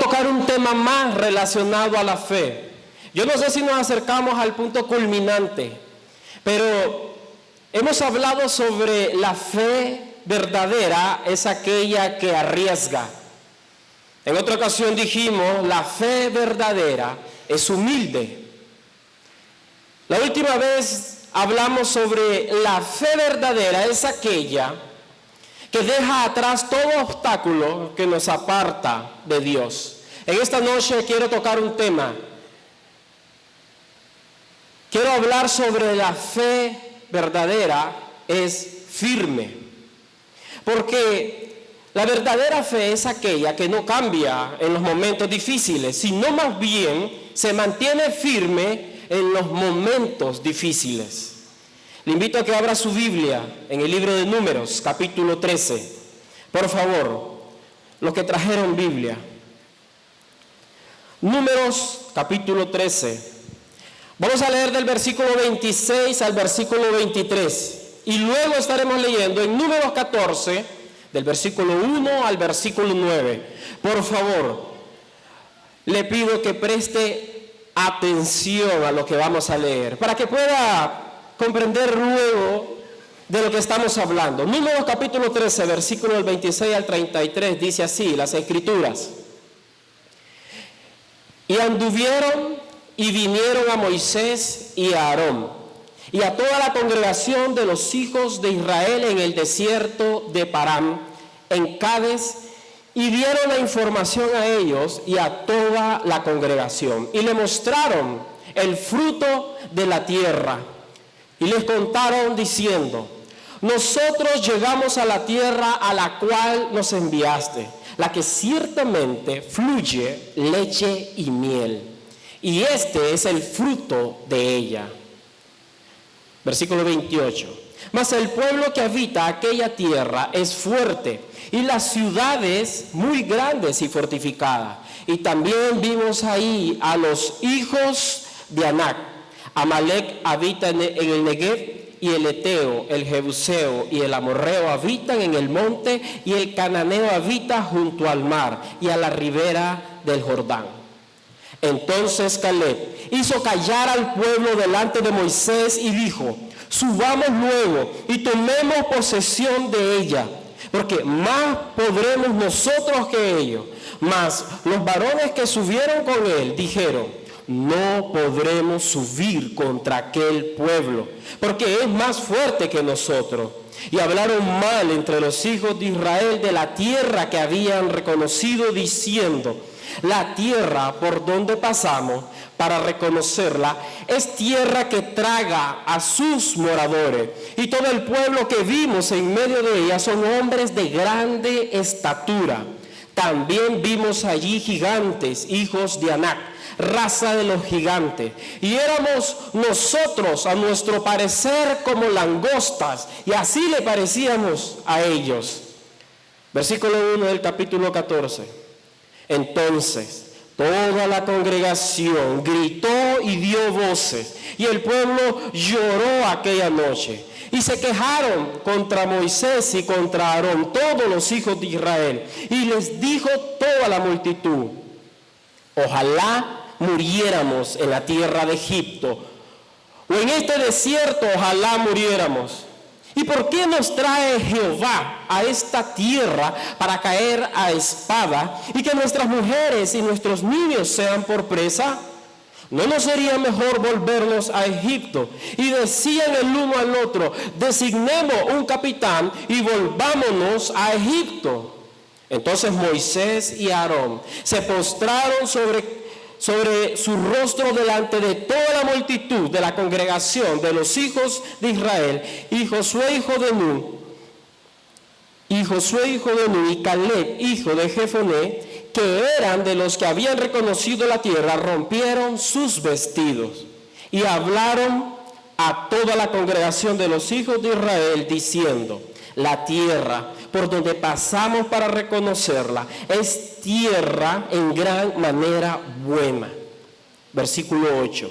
tocar un tema más relacionado a la fe. Yo no sé si nos acercamos al punto culminante, pero hemos hablado sobre la fe verdadera, es aquella que arriesga. En otra ocasión dijimos, la fe verdadera es humilde. La última vez hablamos sobre la fe verdadera, es aquella que deja atrás todo obstáculo que nos aparta de Dios. En esta noche quiero tocar un tema. Quiero hablar sobre la fe verdadera es firme. Porque la verdadera fe es aquella que no cambia en los momentos difíciles, sino más bien se mantiene firme en los momentos difíciles. Le invito a que abra su Biblia en el libro de Números, capítulo 13. Por favor, los que trajeron Biblia. Números, capítulo 13. Vamos a leer del versículo 26 al versículo 23. Y luego estaremos leyendo en Números 14, del versículo 1 al versículo 9. Por favor, le pido que preste atención a lo que vamos a leer, para que pueda comprender luego de lo que estamos hablando. Números capítulo 13, versículo del 26 al 33, dice así las Escrituras. Y anduvieron y vinieron a Moisés y a Aarón y a toda la congregación de los hijos de Israel en el desierto de Parán, en Cades, y dieron la información a ellos y a toda la congregación, y le mostraron el fruto de la tierra, y les contaron diciendo: nosotros llegamos a la tierra a la cual nos enviaste, la que ciertamente fluye leche y miel, y este es el fruto de ella. Versículo 28. Mas el pueblo que habita aquella tierra es fuerte, y las ciudades muy grandes y fortificadas. Y también vimos ahí a los hijos de Anac. Amalek habita en el Negev, y el Eteo, el Jebuseo y el Amorreo habitan en el monte, y el Cananeo habita junto al mar y a la ribera del Jordán. Entonces Caleb hizo callar al pueblo delante de Moisés y dijo: subamos luego y tomemos posesión de ella, porque más podremos nosotros que ellos. Mas los varones que subieron con él dijeron: no podremos subir contra aquel pueblo, porque es más fuerte que nosotros. Y hablaron mal entre los hijos de Israel de la tierra que habían reconocido, diciendo: la tierra por donde pasamos para reconocerla es tierra que traga a sus moradores, y todo el pueblo que vimos en medio de ella son hombres de grande estatura. También vimos allí gigantes, hijos de Anac, raza de los gigantes, y éramos nosotros a nuestro parecer como langostas, y así le parecíamos a ellos. Versículo 1 del capítulo 14. Entonces toda la congregación gritó y dio voces, y el pueblo lloró aquella noche, y se quejaron contra Moisés y contra Aarón todos los hijos de Israel, y les dijo toda la multitud: ojalá muriéramos en la tierra de Egipto, o en este desierto ojalá muriéramos. ¿Y por qué nos trae Jehová a esta tierra para caer a espada y que nuestras mujeres y nuestros niños sean por presa? ¿No nos sería mejor volvernos a Egipto? Y decían el uno al otro: designemos un capitán y volvámonos a Egipto. Entonces Moisés y Aarón se postraron sobre su rostro delante de toda la multitud de la congregación de los hijos de Israel, y Josué hijo de Nun y Caleb hijo de Jefoné, que eran de los que habían reconocido la tierra, rompieron sus vestidos y hablaron a toda la congregación de los hijos de Israel diciendo: la tierra por donde pasamos para reconocerla es tierra en gran manera buena. Versículo 8.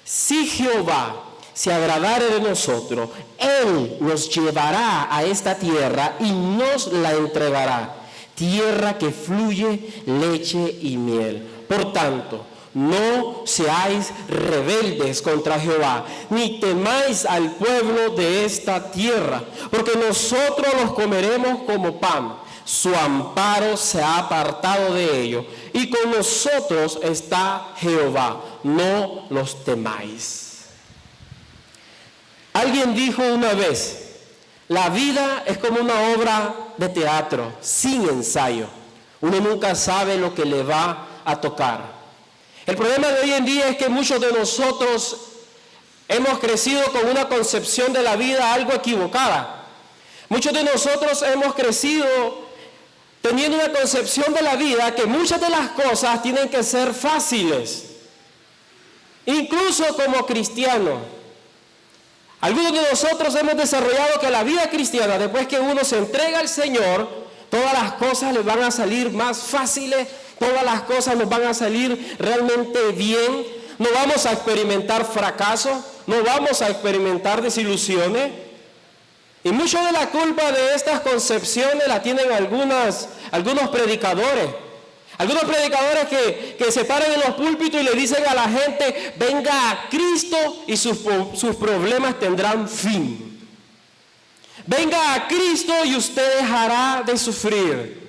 Si Jehová se agradare de nosotros, Él nos llevará a esta tierra y nos la entregará. tierra que fluye leche y miel. Por tanto, no seáis rebeldes contra Jehová, ni temáis al pueblo de esta tierra, porque nosotros los comeremos como pan. Su amparo se ha apartado de ellos, y con nosotros está Jehová. No los temáis. Alguien dijo una vez: la vida es como una obra de teatro sin ensayo. Uno nunca sabe lo que le va a tocar. El problema de hoy en día es que muchos de nosotros hemos crecido con una concepción de la vida algo equivocada. Muchos de nosotros hemos crecido teniendo una concepción de la vida que muchas de las cosas tienen que ser fáciles. Incluso como cristianos. Algunos de nosotros hemos desarrollado que la vida cristiana, después que uno se entrega al Señor, todas las cosas le van a salir más fáciles, todas las cosas nos van a salir realmente bien, no vamos a experimentar fracasos, no vamos a experimentar desilusiones. Y mucho de la culpa de estas concepciones la tienen algunos predicadores. Algunos predicadores que se paran en los púlpitos y le dicen a la gente: venga a Cristo y sus problemas tendrán fin. Venga a Cristo y usted dejará de sufrir.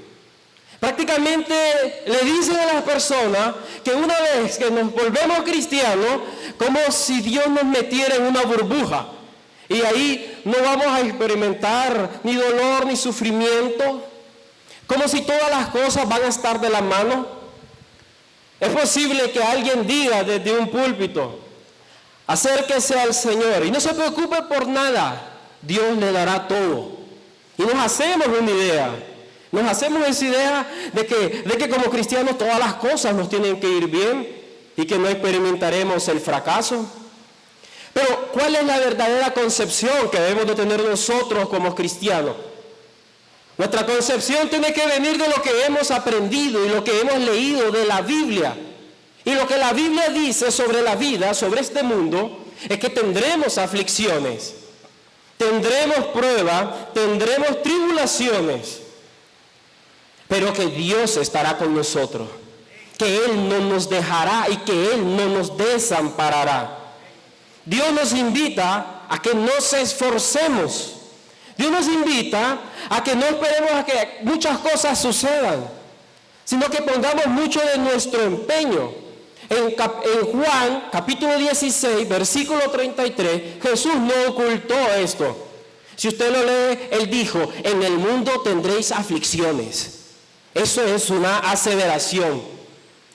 Prácticamente le dicen a las personas que una vez que nos volvemos cristianos, como si Dios nos metiera en una burbuja. Y ahí no vamos a experimentar ni dolor ni sufrimiento. Como si todas las cosas van a estar de la mano. Es posible que alguien diga desde un púlpito: acérquese al Señor y no se preocupe por nada, Dios le dará todo. Y nos hacemos una idea. Nos hacemos esa idea de que como cristianos todas las cosas nos tienen que ir bien y que no experimentaremos el fracaso. Pero ¿cuál es la verdadera concepción que debemos de tener nosotros como cristianos? Nuestra concepción tiene que venir de lo que hemos aprendido y lo que hemos leído de la Biblia. Y lo que la Biblia dice sobre la vida, sobre este mundo, es que tendremos aflicciones, tendremos pruebas, tendremos tribulaciones, pero que Dios estará con nosotros, que Él no nos dejará y que Él no nos desamparará. Dios nos invita a que no se esforcemos. Dios nos invita a que no esperemos a que muchas cosas sucedan, sino que pongamos mucho de nuestro empeño. En Juan capítulo 16, versículo 33, Jesús no ocultó esto. Si usted lo lee, Él dijo: en el mundo tendréis aflicciones. Eso es una aseveración.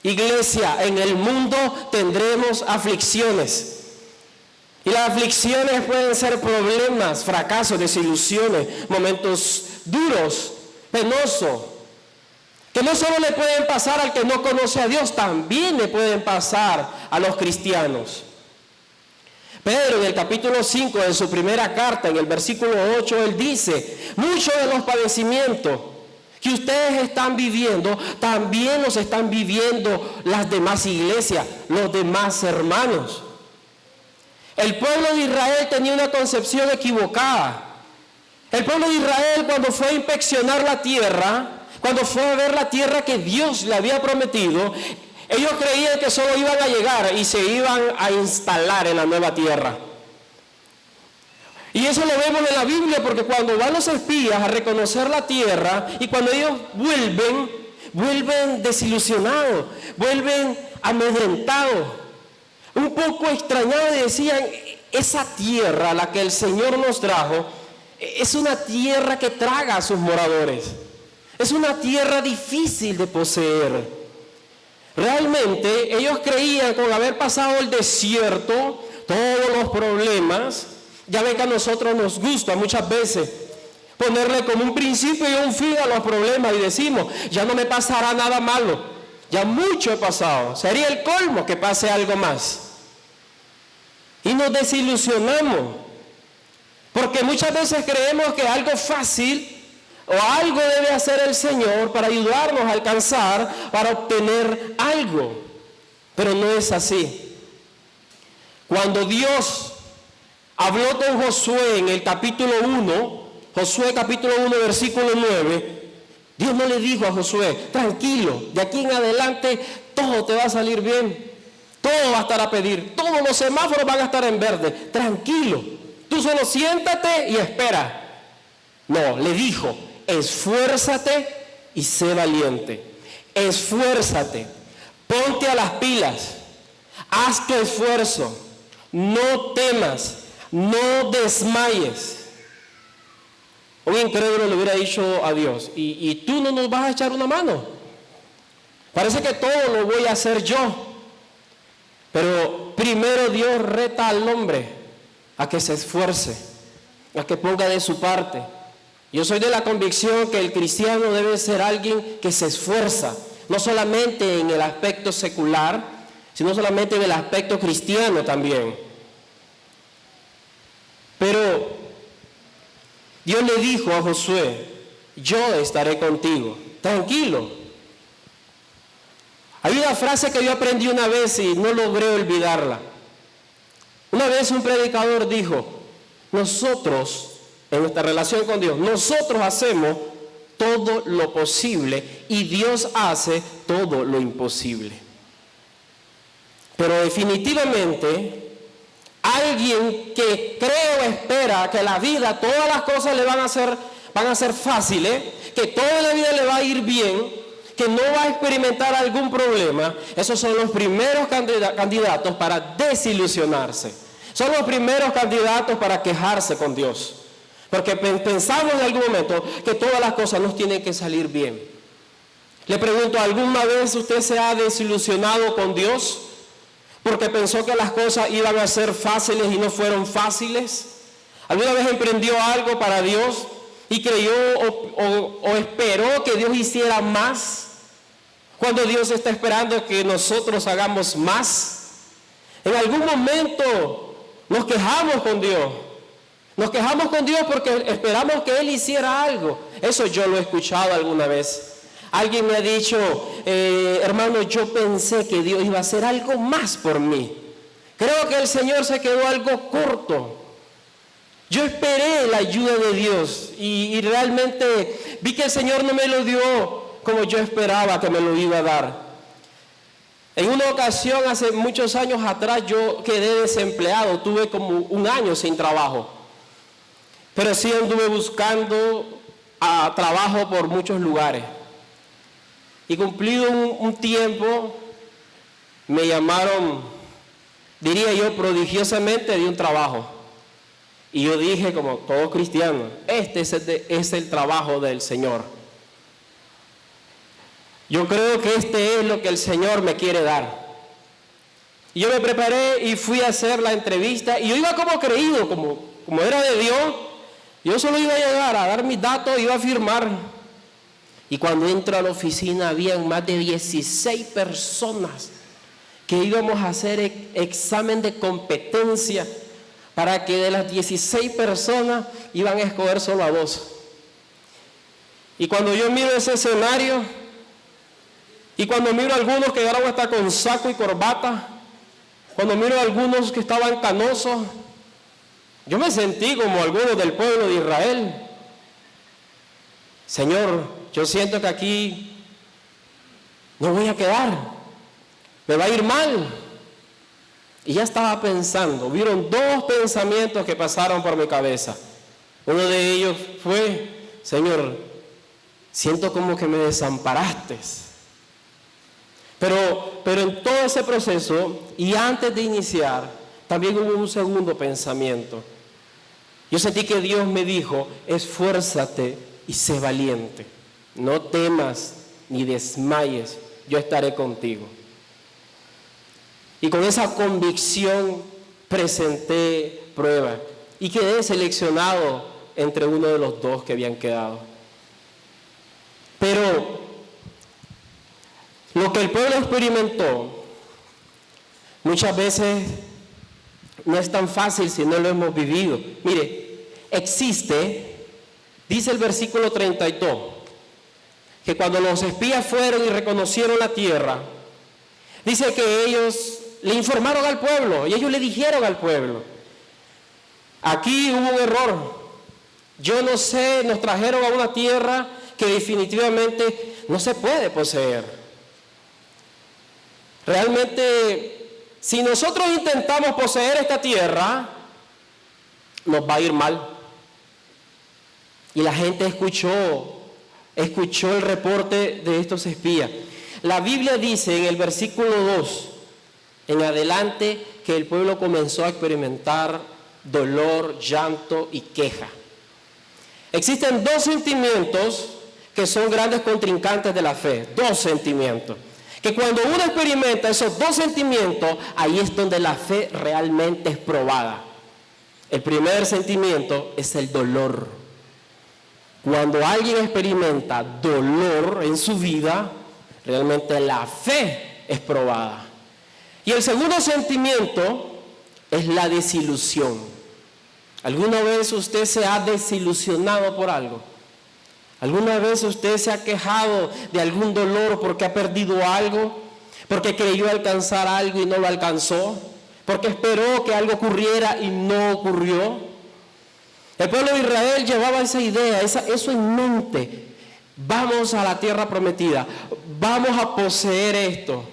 Iglesia, en el mundo tendremos aflicciones. Y las aflicciones pueden ser problemas, fracasos, desilusiones, momentos duros, penosos, que no solo le pueden pasar al que no conoce a Dios, también le pueden pasar a los cristianos. Pedro, en el capítulo 5 de su primera carta, en el versículo 8, él dice: muchos de los padecimientos que ustedes están viviendo, también los están viviendo las demás iglesias, los demás hermanos. El pueblo de Israel tenía una concepción equivocada. El pueblo de Israel, cuando fue a inspeccionar la tierra, cuando fue a ver la tierra que Dios le había prometido, ellos creían que solo iban a llegar y se iban a instalar en la nueva tierra. Y eso lo vemos en la Biblia, porque cuando van los espías a reconocer la tierra y cuando ellos vuelven desilusionados, vuelven amedrentados, un poco extrañados, y decían: esa tierra a la que el Señor nos trajo es una tierra que traga a sus moradores, es una tierra difícil de poseer. Realmente ellos creían, con haber pasado el desierto, todos los problemas, ya ven que a nosotros nos gusta muchas veces ponerle como un principio y un fin a los problemas y decimos: ya no me pasará nada malo, ya mucho he pasado, sería el colmo que pase algo más. Y nos desilusionamos, porque muchas veces creemos que algo fácil o algo debe hacer el Señor para ayudarnos a alcanzar, para obtener algo. Pero no es así. Cuando Dios habló con Josué en el capítulo 1, Josué capítulo 1 versículo 9, Dios no le dijo a Josué, tranquilo, de aquí en adelante todo te va a salir bien. Todo va a estar a pedir, todos los semáforos van a estar en verde. Tranquilo, tú solo siéntate y espera. No, le dijo, esfuérzate y sé valiente. Esfuérzate, ponte a las pilas, haz tu esfuerzo, no temas, no desmayes. Un incrédulo le hubiera dicho a Dios, ¿y tú no nos vas a echar una mano? Parece que todo lo voy a hacer yo. Pero primero Dios reta al hombre a que se esfuerce, a que ponga de su parte. Yo soy de la convicción que el cristiano debe ser alguien que se esfuerza, no solamente en el aspecto secular, sino solamente en el aspecto cristiano también. Pero Dios le dijo a Josué, yo estaré contigo, tranquilo. Hay una frase que yo aprendí una vez y no logré olvidarla. Una vez un predicador dijo, nosotros, en nuestra relación con Dios, nosotros hacemos todo lo posible y Dios hace todo lo imposible. Pero definitivamente, alguien que cree o espera que la vida, todas las cosas le van a ser fáciles, que toda la vida le va a ir bien, que no va a experimentar algún problema, esos son los primeros candidatos para desilusionarse. Son los primeros candidatos para quejarse con Dios. Porque pensamos en algún momento que todas las cosas nos tienen que salir bien. Le pregunto, ¿alguna vez usted se ha desilusionado con Dios? Porque pensó que las cosas iban a ser fáciles y no fueron fáciles. ¿Alguna vez emprendió algo para Dios y creyó o esperó que Dios hiciera más? Cuando Dios está esperando que nosotros hagamos más. En algún momento nos quejamos con Dios. Nos quejamos con Dios porque esperamos que Él hiciera algo. Eso yo lo he escuchado alguna vez. Alguien me ha dicho, hermano, yo pensé que Dios iba a hacer algo más por mí. Creo que el Señor se quedó algo corto. Yo esperé la ayuda de Dios y realmente vi que el Señor no me lo dio como yo esperaba que me lo iba a dar. En una ocasión, hace muchos años atrás, yo quedé desempleado, tuve como un año sin trabajo. Pero sí anduve buscando trabajo por muchos lugares. Y cumplido un tiempo, me llamaron, diría yo, prodigiosamente de un trabajo. Y yo dije, como todo cristiano, este es el trabajo del Señor. Yo creo que este es lo que el Señor me quiere dar. Y yo me preparé y fui a hacer la entrevista. Y yo iba como creído, como era de Dios. Yo solo iba a llegar a dar mis datos, iba a firmar. Y cuando entro a la oficina, habían más de 16 personas que íbamos a hacer examen de competencia para que de las 16 personas iban a escoger solo a 2. Y cuando yo miro ese escenario, y cuando miro a algunos que llegaron hasta con saco y corbata, cuando miro a algunos que estaban canosos, yo me sentí como algunos del pueblo de Israel. Señor, yo siento que aquí no voy a quedar, me va a ir mal. Y ya estaba pensando, vieron 2 pensamientos que pasaron por mi cabeza. Uno de ellos fue, Señor, siento como que me desamparaste. Pero en todo ese proceso, y antes de iniciar, también hubo un segundo pensamiento. Yo sentí que Dios me dijo, esfuérzate y sé valiente. No temas ni desmayes, yo estaré contigo. Y con esa convicción presenté prueba y quedé seleccionado entre uno de los 2 que habían quedado. Pero lo que el pueblo experimentó muchas veces no es tan fácil si no lo hemos vivido. Mire, existe, dice el versículo 32, que cuando los espías fueron y reconocieron la tierra, dice que ellos le informaron al pueblo y ellos le dijeron al pueblo, aquí hubo un error. Yo no sé, nos trajeron a una tierra que definitivamente no se puede poseer. Realmente, si nosotros intentamos poseer esta tierra, nos va a ir mal. Y la gente escuchó el reporte de estos espías. La Biblia dice en el versículo 2 en adelante que el pueblo comenzó a experimentar dolor, llanto y queja. Existen dos sentimientos que son grandes contrincantes de la fe, dos sentimientos. Que cuando uno experimenta esos dos sentimientos, ahí es donde la fe realmente es probada. El primer sentimiento es el dolor. Cuando alguien experimenta dolor en su vida, realmente la fe es probada. Y el segundo sentimiento es la desilusión. ¿Alguna vez usted se ha desilusionado por algo? ¿Alguna vez usted se ha quejado de algún dolor porque ha perdido algo? ¿Porque creyó alcanzar algo y no lo alcanzó? ¿Porque esperó que algo ocurriera y no ocurrió? El pueblo de Israel llevaba esa idea, eso en mente. Vamos a la tierra prometida, vamos a poseer esto.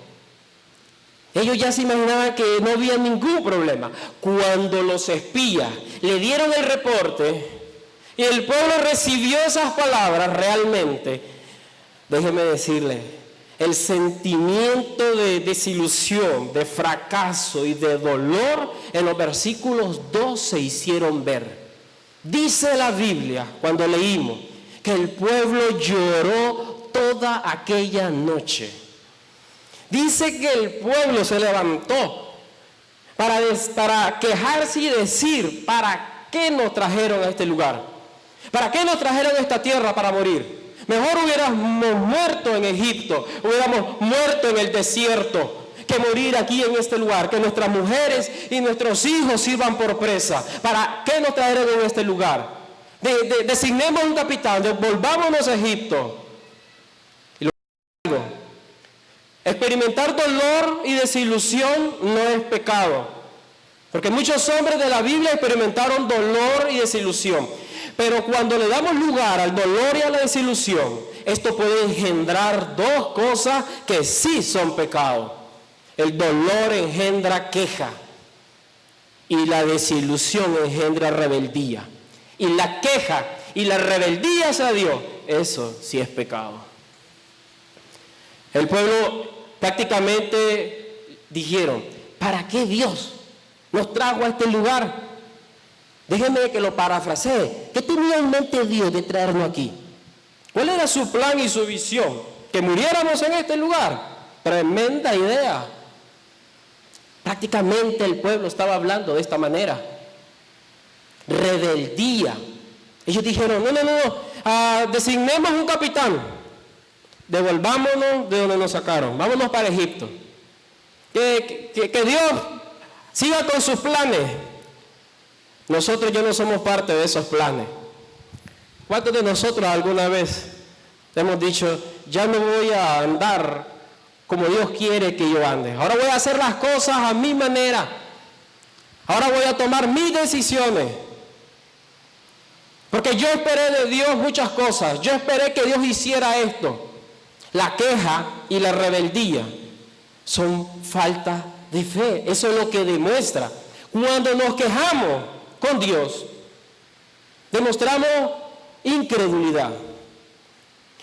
Ellos ya se imaginaban que no había ningún problema. Cuando los espías le dieron el reporte y el pueblo recibió esas palabras, realmente, déjeme decirle, el sentimiento de desilusión, de fracaso y de dolor en los versículos 2 se hicieron ver. Dice la Biblia, cuando leímos, que el pueblo lloró toda aquella noche. Dice que el pueblo se levantó para quejarse y decir, ¿para qué nos trajeron a este lugar? ¿Para qué nos trajeron a esta tierra para morir? Mejor hubiéramos muerto en Egipto, hubiéramos muerto en el desierto, que morir aquí en este lugar, que nuestras mujeres y nuestros hijos sirvan por presa. ¿Para qué nos trajeron en este lugar? Designemos un capitán, volvámonos a Egipto. Y luego, experimentar dolor y desilusión no es pecado, porque muchos hombres de la Biblia experimentaron dolor y desilusión. Pero cuando le damos lugar al dolor y a la desilusión, esto puede engendrar dos cosas que sí son pecados. El dolor engendra queja y la desilusión engendra rebeldía. Y la queja y la rebeldía hacia Dios, eso sí es pecado. El pueblo prácticamente dijeron, ¿para qué Dios nos trajo a este lugar? Déjenme que lo parafrasee. ¿Qué tenía en mente Dios de traernos aquí? ¿Cuál era su plan y su visión? ¿Que muriéramos en este lugar? Tremenda idea. Prácticamente el pueblo estaba hablando de esta manera. Rebeldía. Ellos dijeron, no, designemos un capitán. Devolvámonos de donde nos sacaron. Vámonos para Egipto. Que Dios siga con sus planes. Nosotros ya no somos parte de esos planes. ¿Cuántos de nosotros alguna vez hemos dicho, ya no voy a andar como Dios quiere que yo ande? Ahora voy a hacer las cosas a mi manera. Ahora voy a tomar mis decisiones. Porque yo esperé de Dios muchas cosas. Yo esperé que Dios hiciera esto. La queja y la rebeldía son falta de fe. Eso es lo que demuestra. Cuando nos quejamos con Dios, demostramos incredulidad.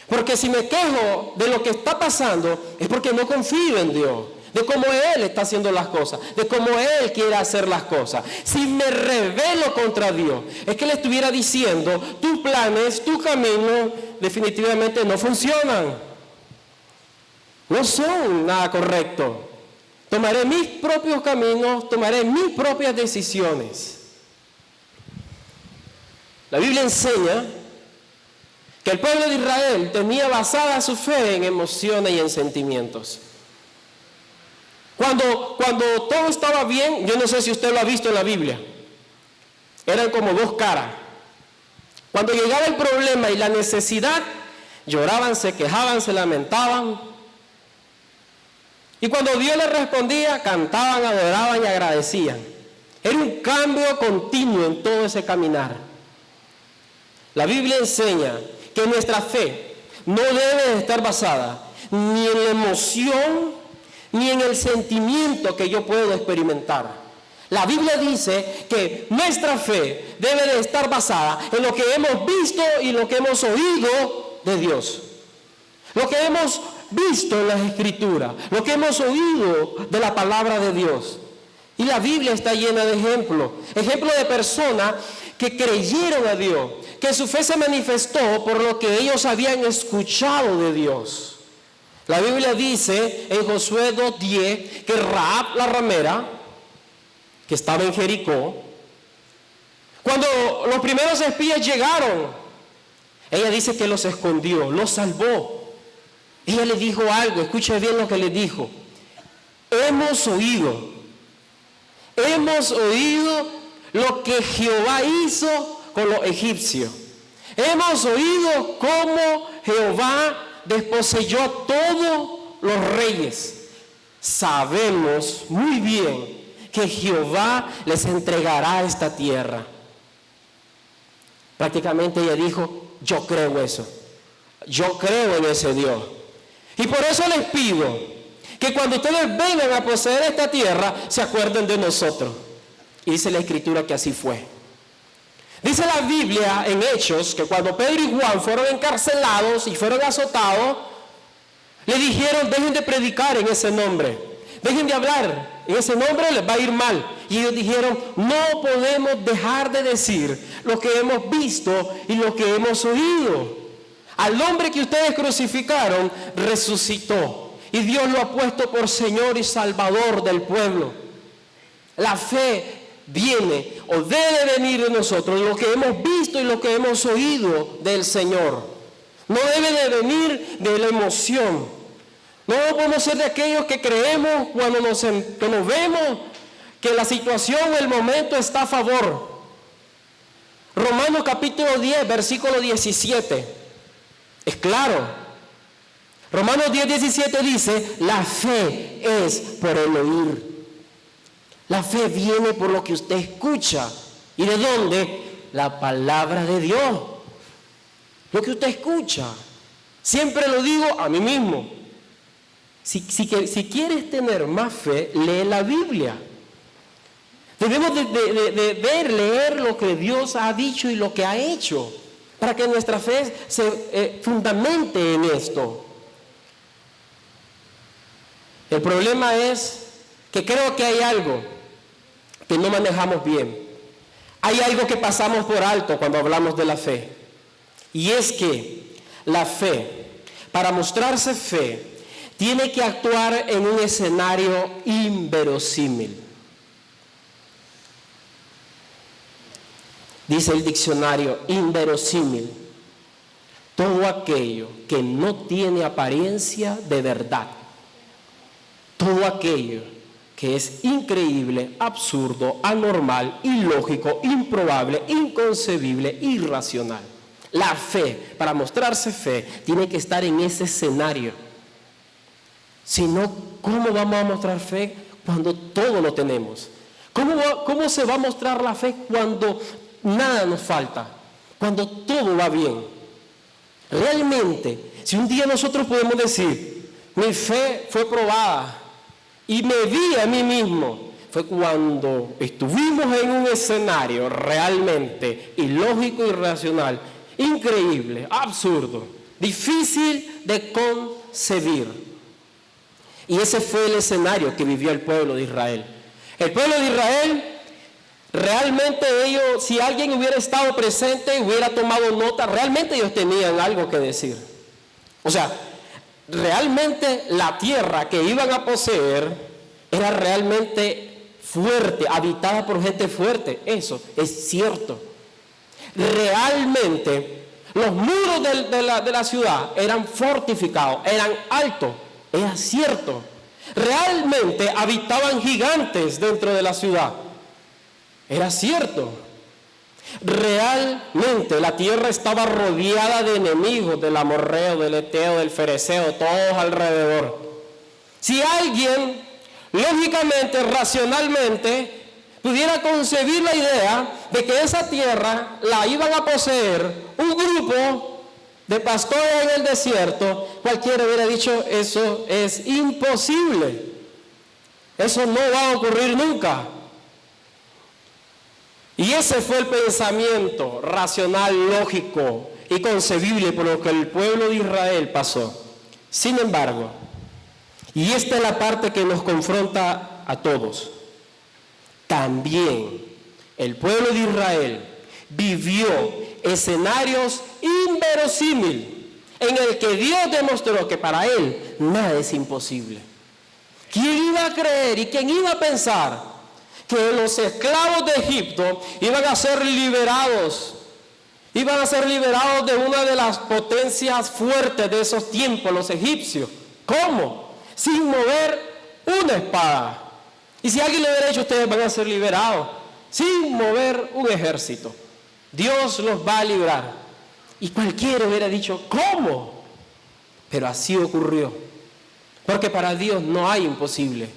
Porque si me quejo de lo que está pasando, es porque no confío en Dios, de cómo Él está haciendo las cosas, de cómo Él quiere hacer las cosas. Si me rebelo contra Dios, es que le estuviera diciendo, tus planes, tu camino, definitivamente no funcionan. No son nada correcto. Tomaré mis propios caminos, tomaré mis propias decisiones. La Biblia enseña que el pueblo de Israel tenía basada su fe en emociones y en sentimientos. Cuando todo estaba bien, yo no sé si usted lo ha visto en la Biblia, eran como dos caras. Cuando llegaba el problema y la necesidad, lloraban, se quejaban, se lamentaban. Y cuando Dios les respondía, cantaban, adoraban y agradecían. Era un cambio continuo en todo ese caminar. La Biblia enseña que nuestra fe no debe de estar basada ni en la emoción ni en el sentimiento que yo puedo experimentar. La Biblia dice que nuestra fe debe de estar basada en lo que hemos visto y lo que hemos oído de Dios. Lo que hemos visto en las Escrituras, lo que hemos oído de la palabra de Dios. Y la Biblia está llena de ejemplos de personas que creyeron a Dios, que su fe se manifestó por lo que ellos habían escuchado de Dios. La Biblia dice en Josué 2:10 que Rahab la ramera, que estaba en Jericó, cuando los primeros espías llegaron, ella dice que los escondió, los salvó. Ella le dijo algo, escuche bien lo que le dijo: hemos oído lo que Jehová hizo con los egipcios. Hemos oído cómo Jehová desposeyó a todos los reyes. Sabemos muy bien que Jehová les entregará esta tierra. Prácticamente ella dijo: yo creo eso, yo creo en ese Dios. Y por eso les pido que cuando ustedes vengan a poseer esta tierra, se acuerden de nosotros. Y dice la Escritura que así fue. Dice la Biblia en Hechos que cuando Pedro y Juan fueron encarcelados y fueron azotados, le dijeron: dejen de predicar en ese nombre, dejen de hablar, en ese nombre les va a ir mal. Y ellos dijeron: no podemos dejar de decir lo que hemos visto y lo que hemos oído. Al hombre que ustedes crucificaron resucitó, y Dios lo ha puesto por Señor y Salvador del pueblo. La fe viene o debe venir de nosotros, lo que hemos visto y lo que hemos oído del Señor. No debe de venir de la emoción. No podemos ser de aquellos que creemos cuando nos vemos que la situación, el momento está a favor. Romanos capítulo 10, versículo 17. Es claro. Romanos 10:17 dice: la fe es por el oír. La fe viene por lo que usted escucha. ¿Y de dónde? La palabra de Dios. Lo que usted escucha. Siempre lo digo a mí mismo. Si quieres tener más fe, lee la Biblia. Debemos de leer lo que Dios ha dicho y lo que ha hecho, para que nuestra fe se fundamente en esto. El problema es que creo que hay algo que no manejamos bien. Hay algo que pasamos por alto cuando hablamos de la fe. Y es que la fe, para mostrarse fe, tiene que actuar en un escenario inverosímil. Dice el diccionario: inverosímil, todo aquello que no tiene apariencia de verdad, todo aquello que es increíble, absurdo, anormal, ilógico, improbable, inconcebible, irracional. La fe, para mostrarse fe, tiene que estar en ese escenario. Si no, ¿cómo vamos a mostrar fe cuando todo lo tenemos? ¿Cómo se va a mostrar la fe cuando nada nos falta, cuando todo va bien? Realmente, si un día nosotros podemos decir: mi fe fue probada y me vi a mí mismo, fue cuando estuvimos en un escenario realmente ilógico, irracional, increíble, absurdo, difícil de concebir. Y ese fue el escenario que vivió el pueblo de Israel. El pueblo de Israel, realmente ellos, si alguien hubiera estado presente, hubiera tomado nota, realmente ellos tenían algo que decir. O sea, realmente la tierra que iban a poseer era realmente fuerte, habitada por gente fuerte. Eso es cierto. Realmente los muros de la ciudad eran fortificados, eran altos. Era cierto. Realmente habitaban gigantes dentro de la ciudad. Era cierto. Realmente la tierra estaba rodeada de enemigos, del amorreo, del eteo, del fereceo, todos alrededor. Si alguien, lógicamente, racionalmente, pudiera concebir la idea de que esa tierra la iban a poseer un grupo de pastores en el desierto, cualquiera hubiera dicho, eso es imposible. Eso no va a ocurrir nunca. Y ese fue el pensamiento racional, lógico y concebible por lo que el pueblo de Israel pasó. Sin embargo, y esta es la parte que nos confronta a todos, también el pueblo de Israel vivió escenarios inverosímiles en el que Dios demostró que para Él nada es imposible. ¿Quién iba a creer y quién iba a pensar que los esclavos de Egipto iban a ser liberados? Iban a ser liberados de una de las potencias fuertes de esos tiempos, los egipcios. ¿Cómo? Sin mover una espada. Y si alguien le hubiera dicho, ustedes van a ser liberados sin mover un ejército, Dios los va a librar. Y cualquiera hubiera dicho, ¿cómo? Pero así ocurrió. Porque para Dios no hay imposible.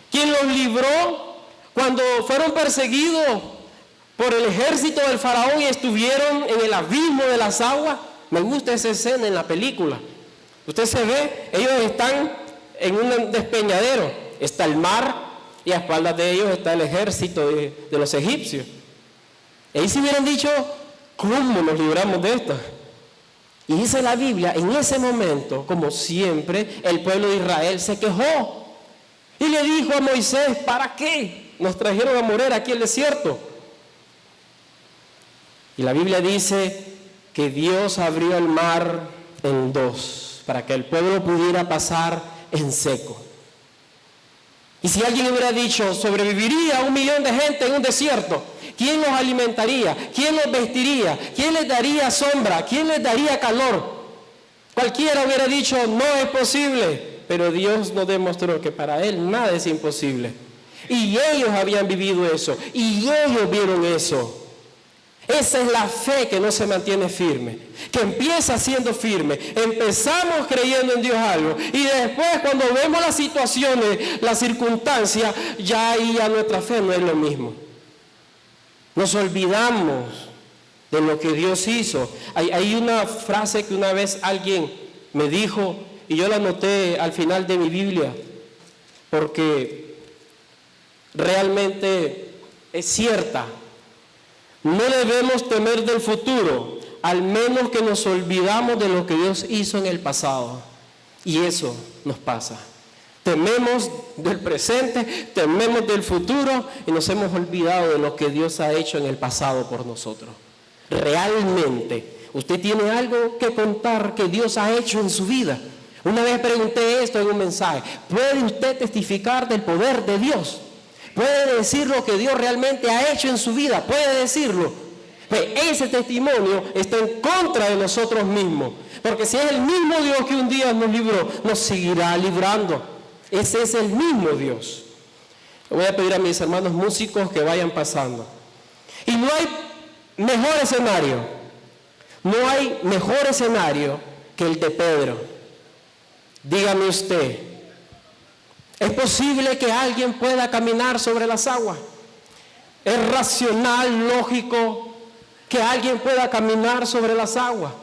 ¿Quién los libró cuando fueron perseguidos por el ejército del faraón y estuvieron en el abismo de las aguas? Me gusta esa escena en la película. Usted se ve, ellos están en un despeñadero, está el mar y a espaldas de ellos está el ejército de los egipcios. Ahí se hubieran dicho, ¿cómo nos libramos de esto? Y dice la Biblia, en ese momento, como siempre, el pueblo de Israel se quejó y le dijo a Moisés, ¿para qué nos trajeron a morir aquí en el desierto? Y la Biblia dice que Dios abrió el mar en dos para que el pueblo pudiera pasar en seco. Y si alguien hubiera dicho, sobreviviría 1 millón de gente en un desierto, ¿quién los alimentaría? ¿Quién los vestiría? ¿Quién les daría sombra? ¿Quién les daría calor? Cualquiera hubiera dicho, no es posible. Pero Dios nos demostró que para Él nada es imposible. Y ellos habían vivido eso. Y ellos vieron eso. Esa es la fe que no se mantiene firme, que empieza siendo firme. Empezamos creyendo en Dios algo y después cuando vemos las situaciones, las circunstancias, ya ahí ya nuestra fe no es lo mismo. Nos olvidamos de lo que Dios hizo. Hay una frase que una vez alguien me dijo y yo la anoté al final de mi Biblia porque realmente es cierta. No debemos temer del futuro, al menos que nos olvidamos de lo que Dios hizo en el pasado. Y eso nos pasa. Tememos del presente, tememos del futuro y nos hemos olvidado de lo que Dios ha hecho en el pasado por nosotros. Realmente, usted tiene algo que contar que Dios ha hecho en su vida. Una vez pregunté esto en un mensaje. ¿Puede usted testificar del poder de Dios? ¿Puede decir lo que Dios realmente ha hecho en su vida? ¿Puede decirlo? Pues ese testimonio está en contra de nosotros mismos. Porque si es el mismo Dios que un día nos libró, nos seguirá librando. Ese es el mismo Dios. Le voy a pedir a mis hermanos músicos que vayan pasando. Y no hay mejor escenario. No hay mejor escenario que el de Pedro. Dígame usted. ¿Es posible que alguien pueda caminar sobre las aguas? ¿Es racional, lógico, que alguien pueda caminar sobre las aguas?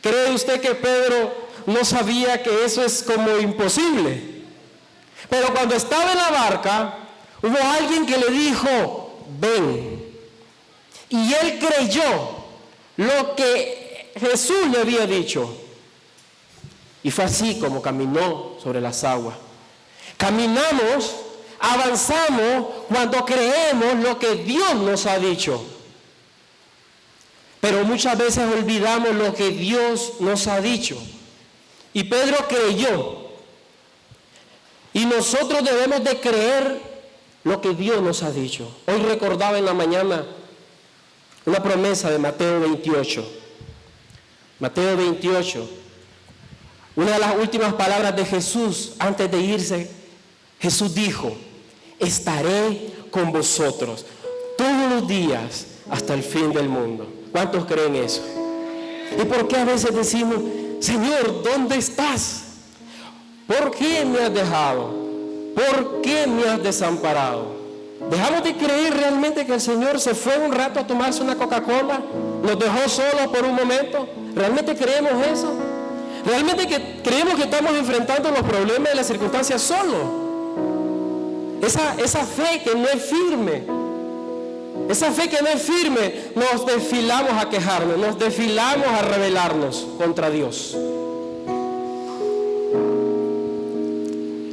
¿Cree usted que Pedro no sabía que eso es como imposible? Pero cuando estaba en la barca, hubo alguien que le dijo, ven. Y él creyó lo que Jesús le había dicho. Y fue así como caminó sobre las aguas. Caminamos, avanzamos cuando creemos lo que Dios nos ha dicho. Pero muchas veces olvidamos lo que Dios nos ha dicho. Y Pedro creyó. Y nosotros debemos de creer lo que Dios nos ha dicho. Hoy recordaba en la mañana una promesa de Mateo 28. Mateo 28. Una de las últimas palabras de Jesús antes de irse. Jesús dijo, estaré con vosotros todos los días hasta el fin del mundo. ¿Cuántos creen eso? ¿Y por qué a veces decimos, Señor, ¿dónde estás? ¿Por qué me has dejado? ¿Por qué me has desamparado? ¿Dejamos de creer realmente que el Señor se fue un rato a tomarse una Coca-Cola? ¿Nos dejó solos por un momento? ¿Realmente creemos eso? ¿Realmente creemos que estamos enfrentando los problemas y las circunstancias solos? Esa fe que no es firme, esa fe que no es firme, nos desfilamos a quejarnos, nos desfilamos a rebelarnos contra Dios.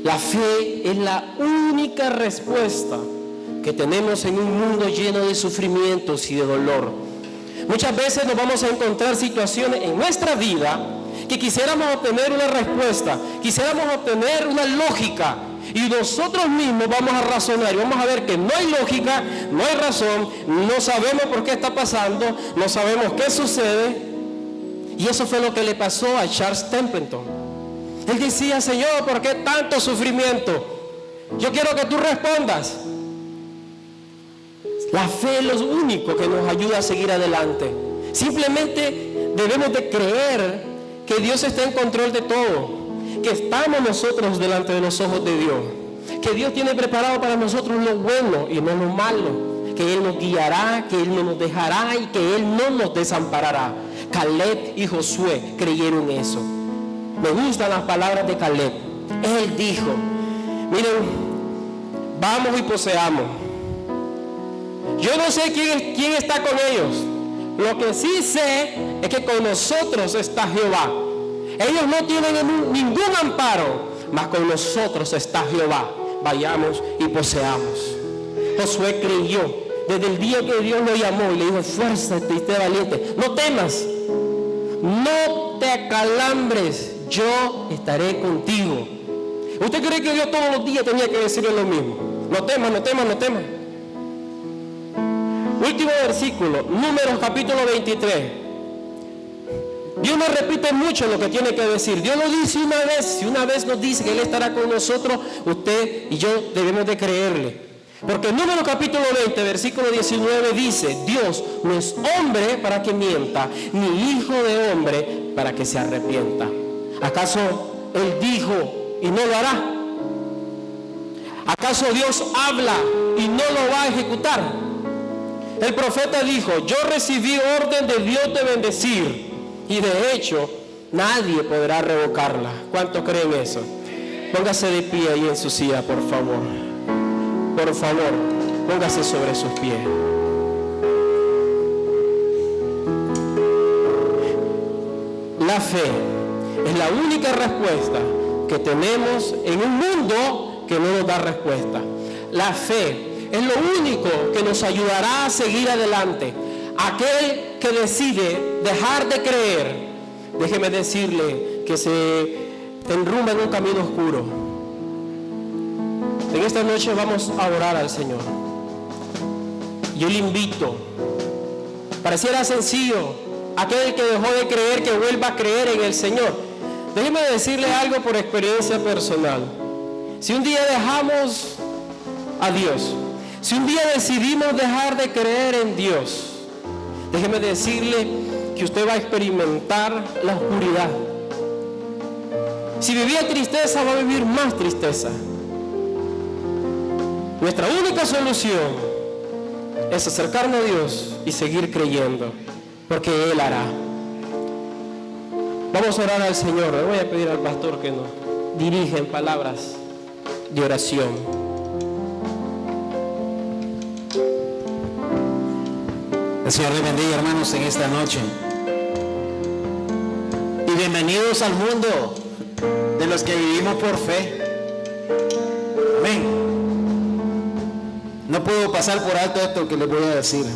La fe es la única respuesta que tenemos en un mundo lleno de sufrimientos y de dolor. Muchas veces nos vamos a encontrar situaciones en nuestra vida que quisiéramos obtener una respuesta, quisiéramos obtener una lógica, y nosotros mismos vamos a razonar y vamos a ver que no hay lógica, no hay razón, no sabemos por qué está pasando, no sabemos qué sucede. Y eso fue lo que le pasó a Charles Templeton. Él decía: Señor, ¿por qué tanto sufrimiento? Yo quiero que tú respondas. La fe es lo único que nos ayuda a seguir adelante. Simplemente debemos de creer que Dios está en control de todo, que estamos nosotros delante de los ojos de Dios, que Dios tiene preparado para nosotros lo bueno y no lo malo, que Él nos guiará, que Él no nos dejará y que Él no nos desamparará. Caleb y Josué creyeron eso. Me gustan las palabras de Caleb. Él dijo: miren, vamos y poseamos. Yo no sé quién está con ellos. Lo que sí sé es que con nosotros está Jehová. Ellos no tienen ningún amparo, mas con nosotros está Jehová. Vayamos y poseamos. Josué creyó desde el día que Dios lo llamó y le dijo: esfuérzate y sé valiente, no temas, no te acalambres, yo estaré contigo. ¿Usted cree que Dios todos los días tenía que decirle lo mismo? No temas, no temas, no temas. Último versículo, Números capítulo 23. Dios nos repite mucho lo que tiene que decir. Dios lo dice una vez. Si una vez nos dice que Él estará con nosotros, usted y yo debemos de creerle. Porque en Números capítulo 20, versículo 19 dice: Dios no es hombre para que mienta, ni hijo de hombre para que se arrepienta. ¿Acaso Él dijo y no lo hará? ¿Acaso Dios habla y no lo va a ejecutar? El profeta dijo: yo recibí orden de Dios de bendecir, y de hecho nadie podrá revocarla. ¿Cuántos creen eso? Póngase de pie ahí en su silla, por favor. Por favor, póngase sobre sus pies. La fe es la única respuesta que tenemos en un mundo que no nos da respuesta. La fe es lo único que nos ayudará a seguir adelante. Aquel que decide dejar de creer, déjeme decirle que se enrumba en un camino oscuro. En esta noche vamos a orar al Señor. Yo le invito, pareciera sencillo, aquel que dejó de creer, que vuelva a creer en el Señor. Déjeme decirle algo por experiencia personal. Si un día dejamos a Dios, si un día decidimos dejar de creer en Dios, déjeme decirle que usted va a experimentar la oscuridad. Si vivía tristeza, va a vivir más tristeza. Nuestra única solución es acercarnos a Dios y seguir creyendo, porque Él hará. Vamos a orar al Señor. Le voy a pedir al pastor que nos dirija en palabras de oración. El Señor les bendiga, hermanos, en esta noche. Y bienvenidos al mundo de los que vivimos por fe. Amén. No puedo pasar por alto esto que les voy a decir.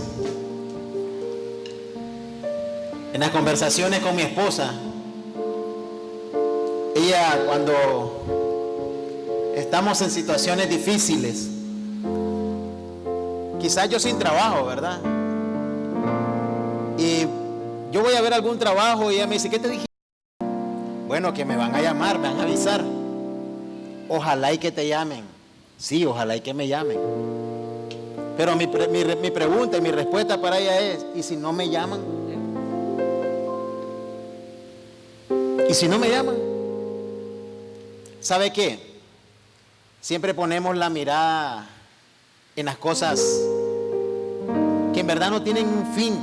En las conversaciones con mi esposa, ella, cuando estamos en situaciones difíciles, quizás yo sin trabajo, ¿verdad? Y yo voy a ver algún trabajo y ella me dice: ¿qué te dije? Bueno, que me van a llamar, me van a avisar. Ojalá y que te llamen. Sí, ojalá y que me llamen. Pero mi pregunta y mi respuesta para ella es: ¿y si no me llaman? ¿Y si no me llaman? ¿Sabe qué? Siempre ponemos la mirada en las cosas que en verdad no tienen un fin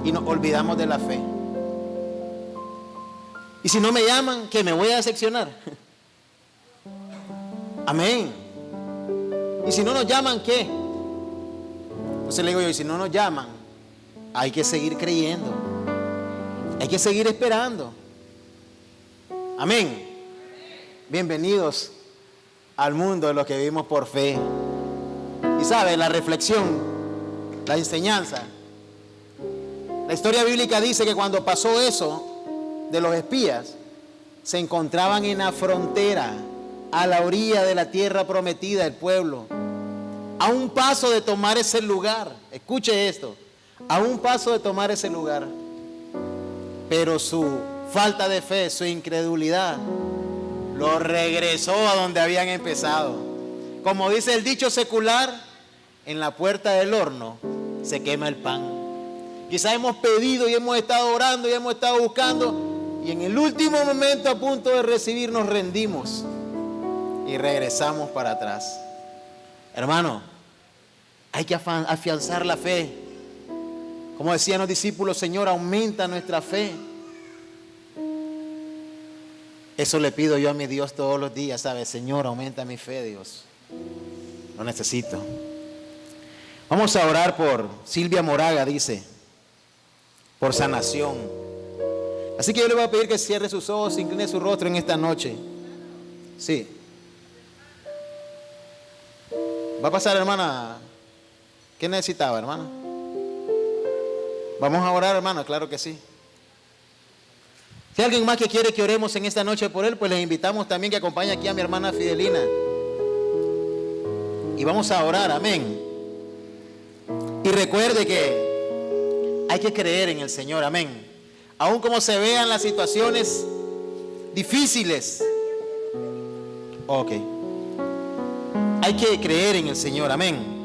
y nos olvidamos de la fe. Y si no me llaman, ¿qué? ¿Me voy a decepcionar? Amén. Y si no nos llaman, ¿qué? Entonces le digo yo, y si no nos llaman, hay que seguir creyendo, hay que seguir esperando. Amén. Bienvenidos al mundo de los que vivimos por fe. Y sabe, la reflexión, la enseñanza, la historia bíblica dice que cuando pasó eso de los espías, se encontraban en la frontera, a la orilla de la tierra prometida, el pueblo, a un paso de tomar ese lugar. Escuche esto, a un paso de tomar ese lugar. Pero su falta de fe, su incredulidad, lo regresó a donde habían empezado. Como dice el dicho secular, en la puerta del horno se quema el pan. Quizás hemos pedido y hemos estado orando y hemos estado buscando, y en el último momento, a punto de recibir, nos rendimos y regresamos para atrás. Hermano, hay que afianzar la fe. Como decían los discípulos, Señor, aumenta nuestra fe. Eso le pido yo a mi Dios todos los días, ¿sabes? Señor, aumenta mi fe, Dios. Lo necesito. Vamos a orar por Silvia Moraga, dice, por sanación. Así que yo le voy a pedir que cierre sus ojos, incline su rostro en esta noche. Sí. Va a pasar, hermana. ¿Qué necesitaba, hermana? Vamos a orar, hermana, claro que sí. Si hay alguien más que quiere que oremos en esta noche por él, pues les invitamos también que acompañe aquí a mi hermana Fidelina. Y vamos a orar, amén. Y recuerde que hay que creer en el Señor, amén. Aun como se vean las situaciones difíciles. Ok. Hay que creer en el Señor, amén.